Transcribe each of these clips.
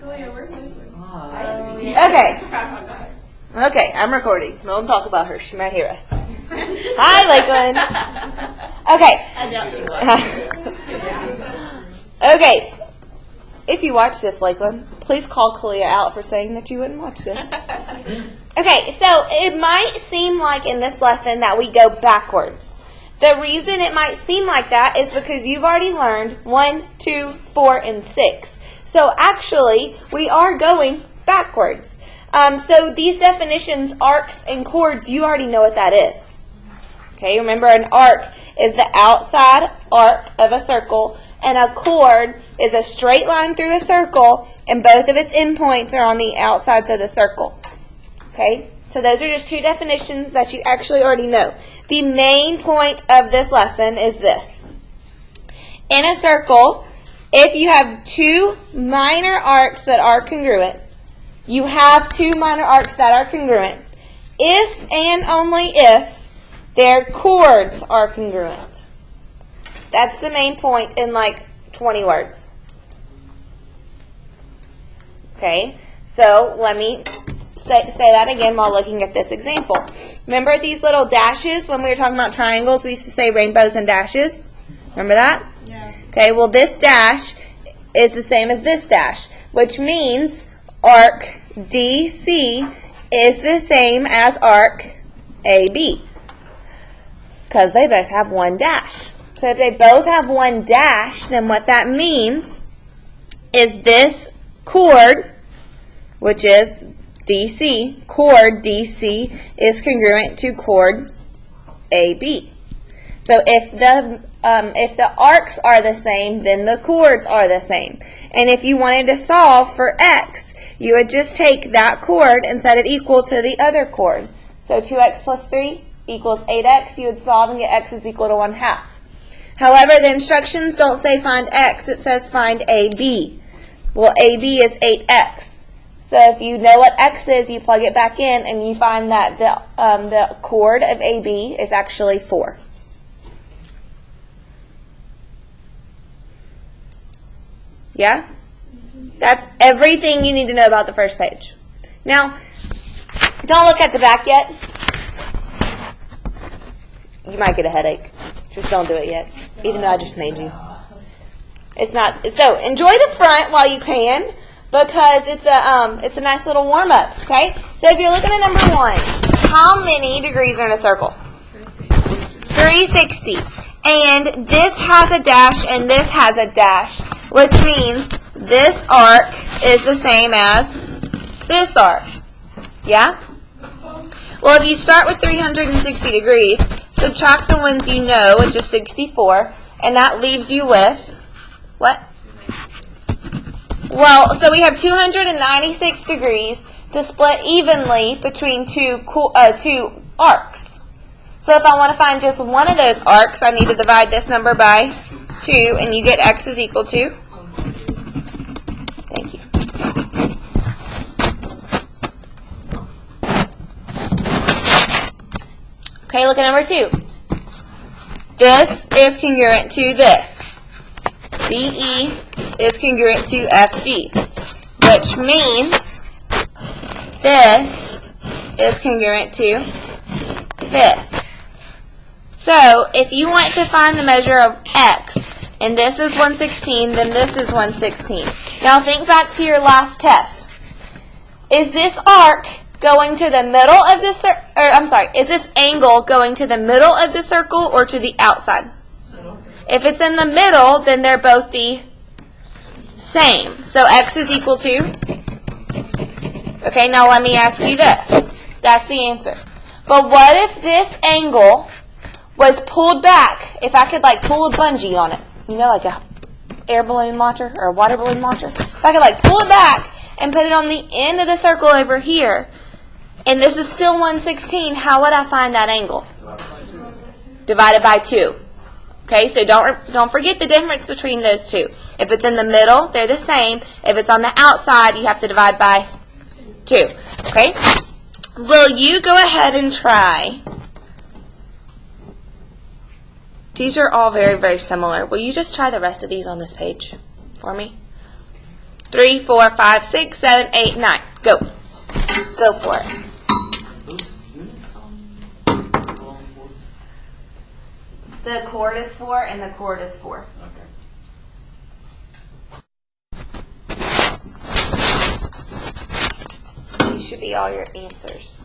Okay. Okay, I'm recording. Don't talk about her. She might hear us. Hi, Lakeland. Okay. I doubt she will. Okay. If you watch this, Lakeland, please call Kalia out for saying that you wouldn't watch this. Okay, so it might seem like in this lesson that we go backwards. The reason it might seem like that is because you've already learned 1, 2, 4, and 6. So actually, we are going backwards. So these definitions, arcs and chords, you already know what that is. Okay, remember an arc is the outside arc of a circle, and a chord is a straight line through a circle, and both of its endpoints are on the outsides of the circle. Okay, so those are just two definitions that you actually already know. The main point of this lesson is this. In a circle, if you have two minor arcs that are congruent, you have two minor arcs that are congruent if and only if their chords are congruent. That's the main point in like 20 words. Okay, so let me say that again while looking at this example. Remember these little dashes when we were talking about triangles? We used to say rainbows and dashes. Remember that? Yeah. Okay, well this dash is the same as this dash, which means arc DC is the same as arc AB because they both have one dash. So if they both have one dash, then what that means is this chord, which is DC, chord DC is congruent to chord AB. So if the arcs are the same, then the chords are the same. And if you wanted to solve for x, you would just take that chord and set it equal to the other chord. So 2x plus 3 equals 8x. You would solve and get x is equal to 1/2. However, the instructions don't say find x. It says find AB. Well, AB is 8x. So if you know what x is, you plug it back in, and you find that the chord of AB is actually 4. Yeah? That's everything you need to know about the first page. Now, don't look at the back yet. You might get a headache. Just don't do it yet, even though I just made you. It's not. So enjoy the front while you can, because it's a nice little warm up. Okay. So if you're looking at number 1, how many degrees are in a circle? 360. And this has a dash and this has a dash, which means this arc is the same as this arc. Yeah? Well, if you start with 360 degrees, subtract the ones you know, which is 64, and that leaves you with what? Well, so we have 296 degrees to split evenly between two arcs. So if I want to find just one of those arcs, I need to divide this number by 2, and you get x is equal to. Thank you. Okay, look at number 2. This is congruent to this. DE is congruent to FG, which means this is congruent to this. So, if you want to find the measure of x, and this is 116, then this is 116. Now think back to your last test. Is this arc going to the middle of the is this angle going to the middle of the circle or to the outside? If it's in the middle, then they're both the same. So x is equal to. Okay, now let me ask you this. That's the answer. But what if this angle was pulled back? If I could pull a bungee on it, like a air balloon launcher or a water balloon launcher. If I could pull it back and put it on the end of the circle over here, and this is still 116, how would I find that angle? Divided by 2. Okay, so don't forget the difference between those two. If it's in the middle, they're the same. If it's on the outside, you have to divide by 2. Okay? Will you go ahead and try? These are all very, very similar. Will you just try the rest of these on this page for me? 3, 4, 5, 6, 7, 8, 9. Go. Go for it. Those units on the long board? The chord is 4 and the chord is 4. Okay. These should be all your answers.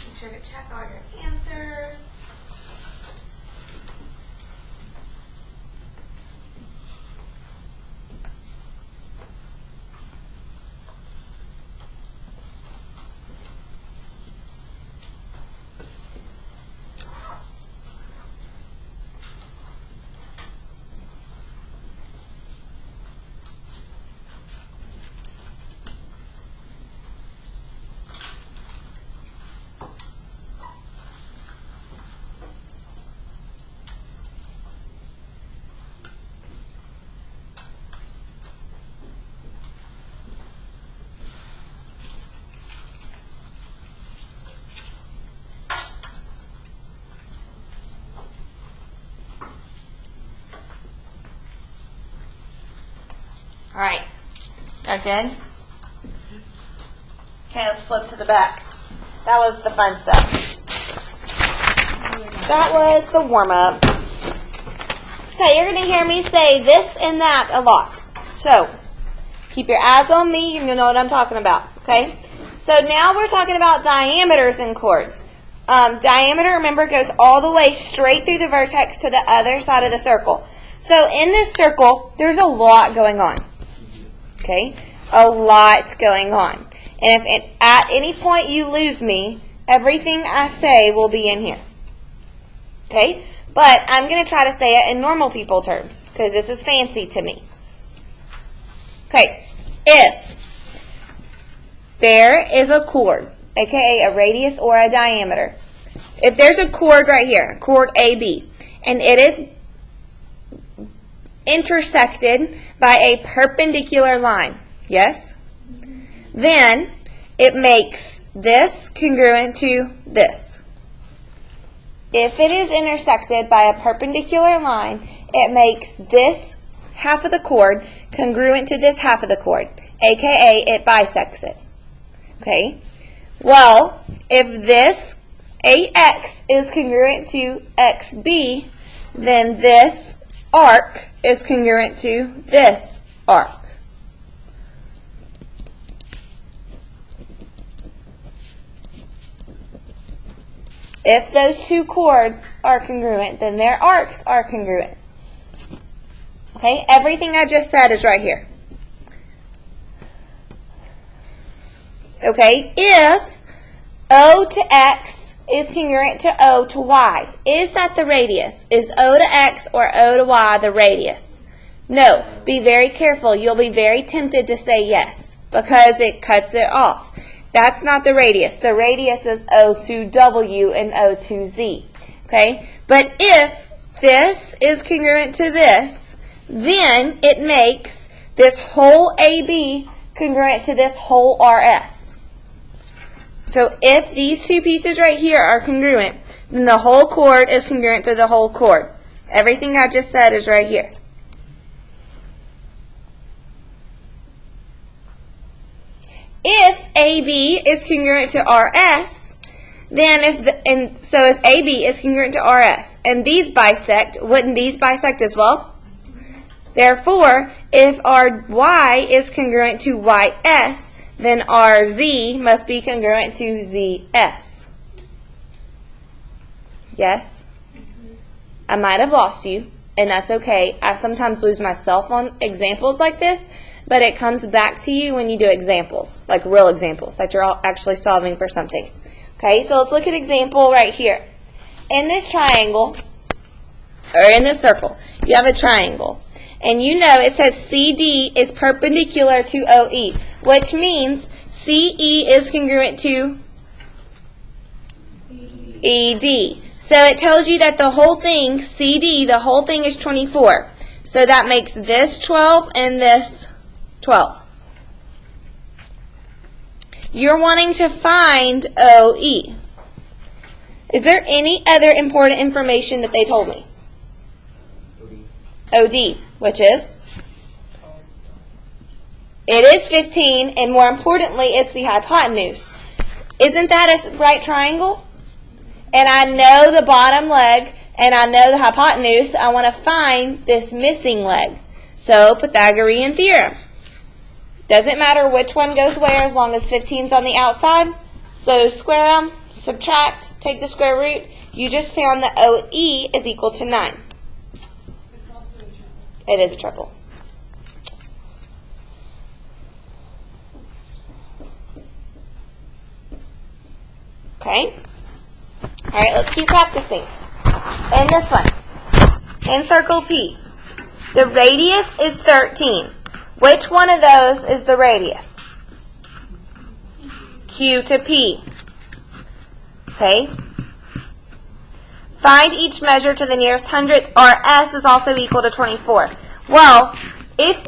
Make sure to check all your answers. All right. Are good? Okay, let's flip to the back. That was the fun stuff. That was the warm-up. Okay, you're going to hear me say this and that a lot. So, keep your eyes on me and you'll know what I'm talking about. Okay? So now we're talking about diameters in chords. Diameter, remember, goes all the way straight through the vertex to the other side of the circle. So in this circle, there's a lot going on. Okay? A lot going on. And if at any point you lose me, everything I say will be in here. Okay? But I'm going to try to say it in normal people terms, because this is fancy to me. Okay. If there is a chord, aka a radius or a diameter, if there's a chord right here, chord AB, and it is intersected by a perpendicular line, yes? Then it makes this congruent to this. If it is intersected by a perpendicular line, it makes this half of the chord congruent to this half of the chord, aka it bisects it. Okay? Well, if this AX is congruent to XB, then this arc is congruent to this arc. If those two chords are congruent, then their arcs are congruent. Okay? Everything I just said is right here. Okay? If O to X is congruent to O to Y, is that the radius? Is O to X or O to Y the radius? No. Be very careful. You'll be very tempted to say yes, because it cuts it off. That's not the radius. The radius is O to W and O to Z. Okay? But if this is congruent to this, then it makes this whole AB congruent to this whole RS. So if these two pieces right here are congruent, then the whole chord is congruent to the whole chord. Everything I just said is right here. if AB is congruent to RS, then if AB is congruent to RS and these bisect, wouldn't these bisect as well? Therefore, if RY is congruent to YS, then RZ must be congruent to ZS. Yes? I might have lost you, and that's okay. I sometimes lose myself on examples like this, but it comes back to you when you do examples, like real examples, that you're actually solving for something. Okay, so let's look at example right here. In this triangle, or in this circle, you have a triangle. And you know it says CD is perpendicular to OE, which means CE is congruent to ED. So it tells you that the whole thing, CD, the whole thing is 24. So that makes this 12 and this 12. You're wanting to find OE. Is there any other important information that they told me? OD, which is? It is 15, and more importantly, it's the hypotenuse. Isn't that a right triangle? And I know the bottom leg, and I know the hypotenuse. I want to find this missing leg. So, Pythagorean theorem. Doesn't matter which one goes where as long as 15 is on the outside. So, square them, subtract, take the square root. You just found that OE is equal to 9. It is a triple. Okay? Alright, let's keep practicing. In this one, in circle P, the radius is 13. Which one of those is the radius? Q to P. Okay? Find each measure to the nearest hundredth. RS is also equal to 24. Well, if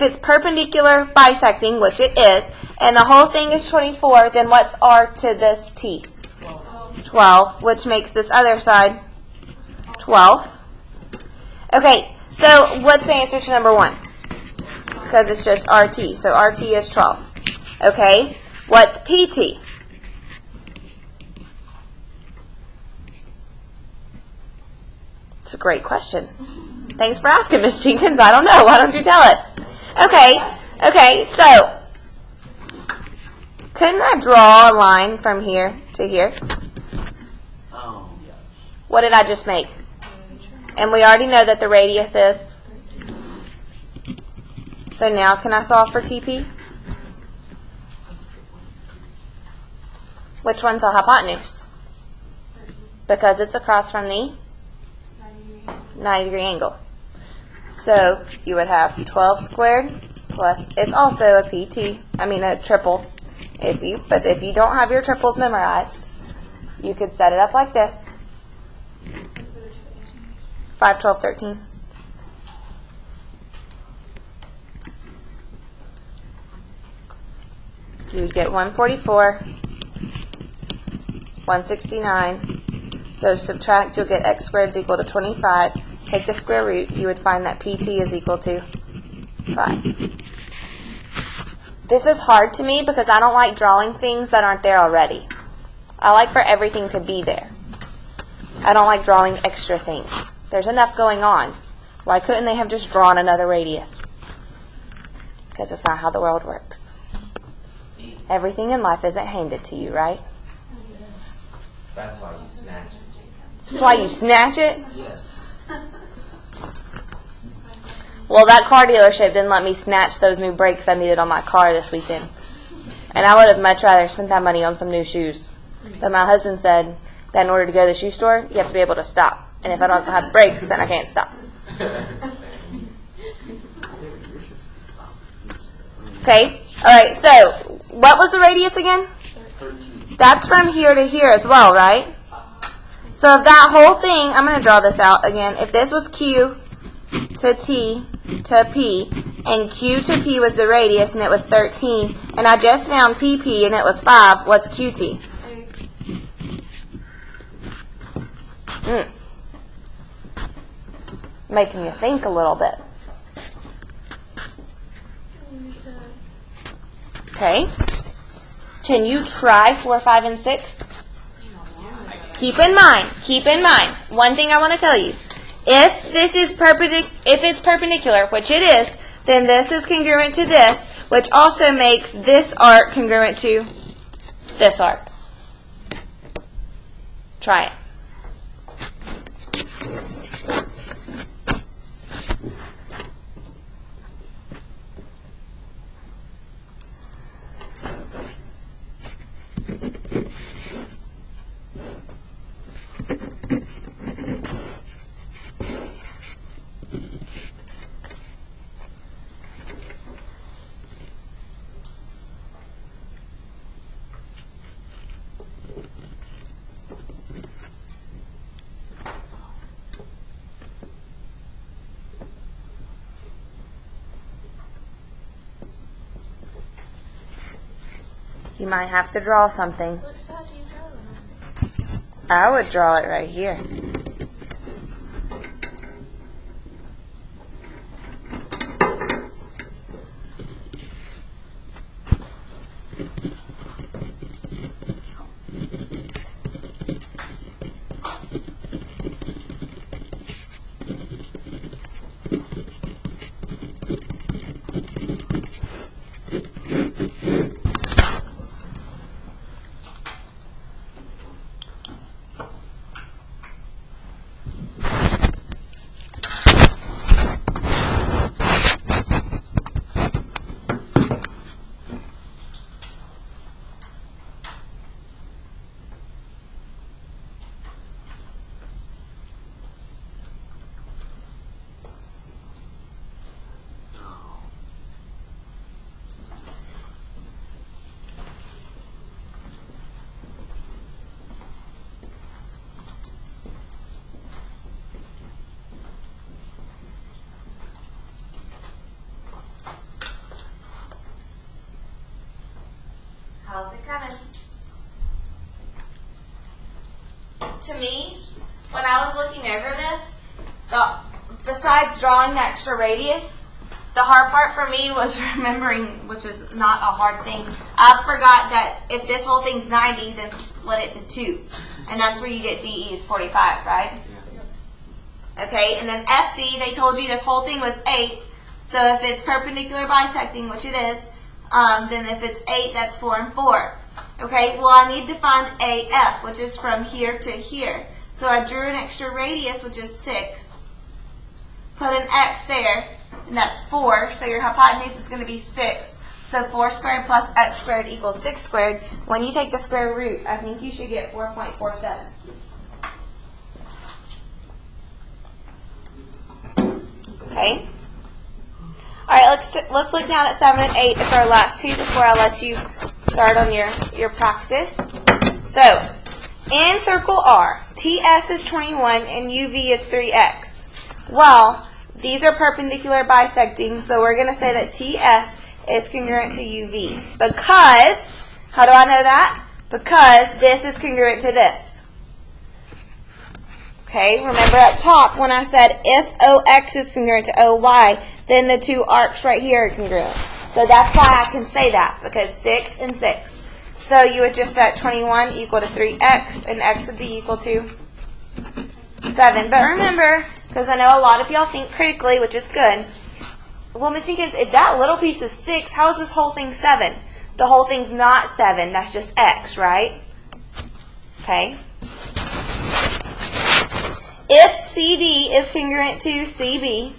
it's perpendicular bisecting, which it is, and the whole thing is 24, then what's R to this T? 12, which makes this other side 12. Okay, so what's the answer to number 1? Because it's just RT, so RT is 12. Okay, what's PT? It's a great question. Thanks for asking, Miss Jenkins. I don't know. Why don't you tell us? Okay, so couldn't I draw a line from here to here? What did I just make? And we already know that the radius is. So now can I solve for TP? Which one's the hypotenuse? Because it's across from the 90-degree angle. So you would have 12 squared plus, it's also a triple. If you don't have your triples memorized, you could set it up like this. 5, 12, 13. You would get 144, 169. So subtract, you'll get x squared is equal to 25. Take the square root, you would find that PT is equal to 5. This is hard to me because I don't like drawing things that aren't there already. I like for everything to be there. I don't like drawing extra things. There's enough going on. Why couldn't they have just drawn another radius? Because that's not how the world works. Everything in life isn't handed to you, right? That's why you snatch it. That's why you snatch it? Yes. Well, that car dealership didn't let me snatch those new brakes I needed on my car this weekend. And I would have much rather spent that money on some new shoes. But my husband said that in order to go to the shoe store, you have to be able to stop. And if I don't have brakes, then I can't stop. Okay? Alright, so what was the radius again? 13. That's from here to here as well, right? So if that whole thing, I'm going to draw this out again. If this was Q to T to P, and Q to P was the radius, and it was 13, and I just found TP, and it was 5, what's QT? Making you think a little bit. Okay? Can you try 4, 5, and 6? Keep in mind, one thing I want to tell you. If it's perpendicular, which it is, then this is congruent to this, which also makes this arc congruent to this arc. Try it. You might have to draw something. What side do you draw? I would draw it right here. How's it coming? To me, when I was looking over this, besides drawing the extra radius, the hard part for me was remembering, which is not a hard thing, I forgot that if this whole thing's 90, then just split it to 2. And that's where you get DE is 45, right? Yeah. Okay, and then FD, they told you this whole thing was 8. So if it's perpendicular bisecting, which it is, then if it's 8, that's 4 and 4. Okay, well I need to find AF, which is from here to here. So I drew an extra radius, which is 6. Put an X there, and that's 4. So your hypotenuse is going to be 6. So 4 squared plus X squared equals 6 squared. When you take the square root, I think you should get 4.47. Okay. All right, let's look down at 7 and 8 as our last two before I let you start on your practice. So, in circle R, TS is 21 and UV is 3x. Well, these are perpendicular bisecting, so we're going to say that TS is congruent to UV. Because, how do I know that? Because this is congruent to this. Okay, remember up top when I said if OX is congruent to OY, then the two arcs right here are congruent. So that's why I can say that, because 6 and 6. So you would just set 21 equal to 3x, and x would be equal to 7. But remember, because I know a lot of y'all think critically, which is good, well, Miss Jenkins, if that little piece is 6, how is this whole thing 7? The whole thing's not 7, that's just x, right? Okay. If CD is congruent to CB,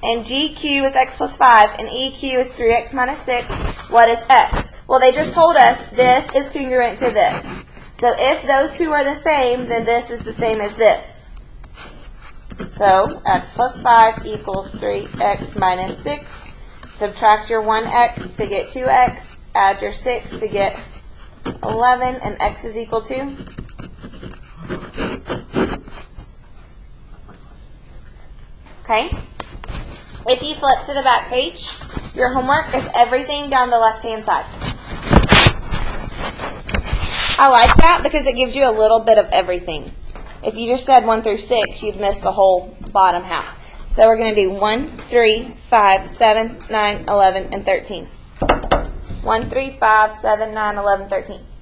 and GQ is x plus 5, and EQ is 3x minus 6, what is x? Well, they just told us this is congruent to this. So if those two are the same, then this is the same as this. So x plus 5 equals 3x minus 6. Subtract your 1x to get 2x. Add your 6 to get 11, and x is equal to? Okay? If you flip to the back page, your homework is everything down the left-hand side. I like that because it gives you a little bit of everything. If you just said 1 through 6, you'd miss the whole bottom half. So we're going to do 1, 3, 5, 7, 9, 11, and 13. 1, 3, 5, 7, 9, 11, 13.